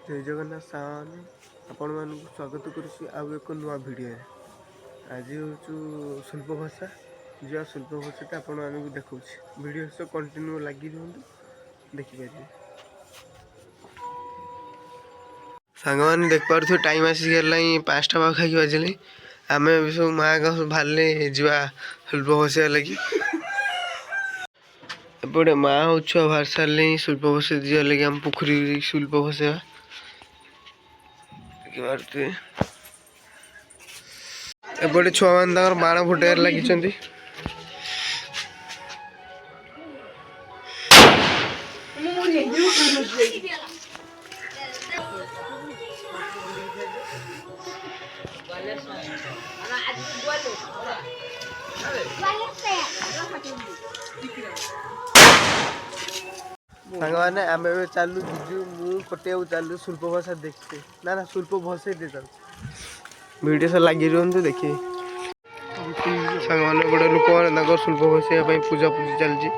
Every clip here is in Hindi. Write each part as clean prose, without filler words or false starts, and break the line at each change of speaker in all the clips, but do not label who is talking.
जय जगन्नाथ साने आपण मानक स्वागत करुच्ची आउ एक नुआ भिडियो। आज हूँ शिल्प भाषा जो शिल्प भाषा आपण मानक देखा भिडियो सह कंटिन्यू लगी रुहतु देखिपारे। सांग मैंने देख पारे टाइम आसिक 5टा पाखाखि बाजिले आम सब माँ का सब बाहर जा शिल्प बसैया लगी एपटे माँ और छुआ बाहर सारे शिल्प बसै जा लगे आम पोखरी शिल्प बसैया एपटे छुआ मैंने बाण फुटार लगी। साने आम चलू जीजू मु कटिया चलू शिल्प भाषा देखते ना शिल्प भसई दे वीडियो से लगी रुहतु देखिए। सांग बड़े लोक मैंने शिल्प भसैया पूजा पूजी चलती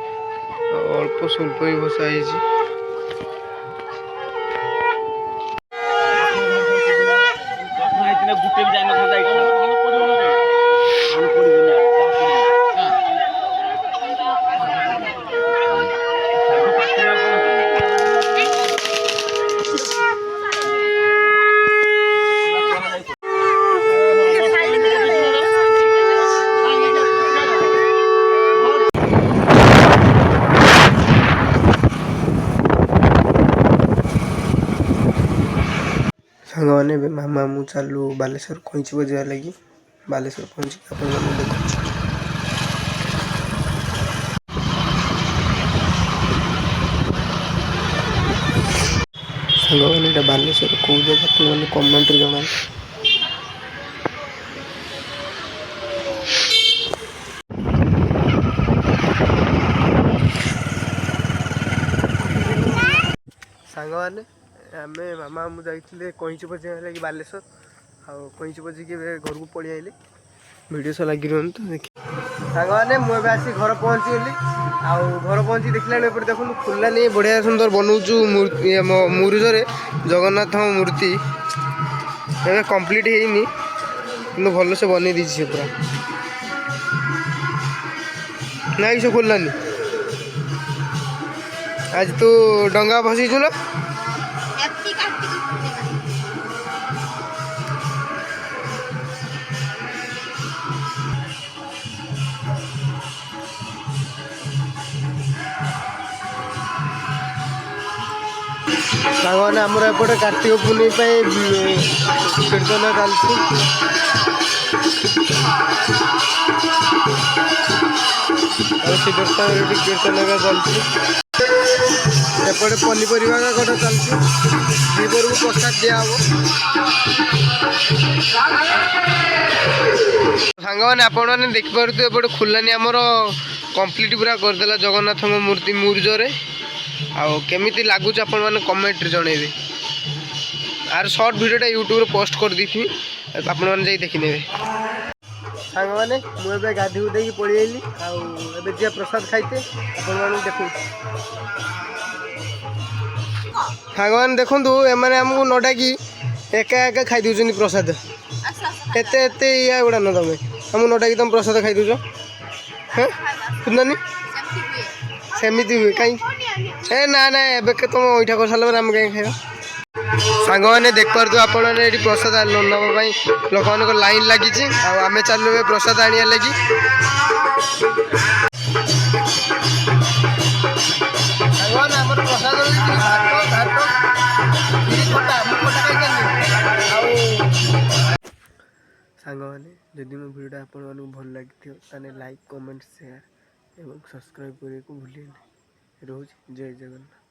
अल्प शिल्प ही भसाई। सांग मैंने मामा मु चलू बालेश्वर खोईची बजा लगी बालेश्वर पहुँची सांग मैंने बालेश्वर कौ जगह कमेंट जमा। सांग मैंने आम मामा मुझे कईची बजा लगी बालेश्वर आईची बजी के घर को पलि आइले वीडियो से लगी रुहतु देख। सांग मैंने मुझे आसी घर पहुँचीगली घर पहुँची देखला देखो खुला नहीं बढ़िया सुंदर बनाऊँ मुरुजरे जगन्नाथ मूर्ति ए कंप्लीट है कि भल से बन दी पूरा ना कि खोलनी। आज तू डंगा भसईचु ना सागवान आमर एपटे कार्तिक पूर्णिमा कीर्तन चलती कीर्तन चलती एपटे पनीपरिया कट चलती दीपर को प्रसाद दिया सांग मैंने आपण मैंने देखिपे एपटे खुलानी आमर कंप्लीट पूरा करदेला जगन्नाथ मूर्ति मुरुजरे केमिति लगुच आपण मैंने कमेंट जनइबे आर शॉर्ट वीडियोटा यूट्यूब रे पोस्ट कर दी थी आपण मैंने जाई देखि नेबे। सांग मैंने मुझे गाधी उधे पलि आइली आगे प्रसाद खाइते आपण मैंने देखो। सांग मैंने देखु एमाने हमको न डाकी एका एका खाई दउछन प्रसाद एते एते या गुड़ा न तमें हमको न डाकी तुम प्रसाद खाई दउछ हाँ सुनानी सेमती हुए कहीं ए ना ना ए तुम ओठा कर सारा आम कहीं खाइबा। सांग मैंने देख पारे आपण ये प्रसाद नापी लोक मान लाइन लगी आम चलू प्रसाद आने लगी। सांग मैंने जदि मो भिडियो आपण मानक भल लगी लाइक कमेंट शेयर एवं सब्सक्राइब करने को भूलिए नहीं। रोज जय जगन्नाथ।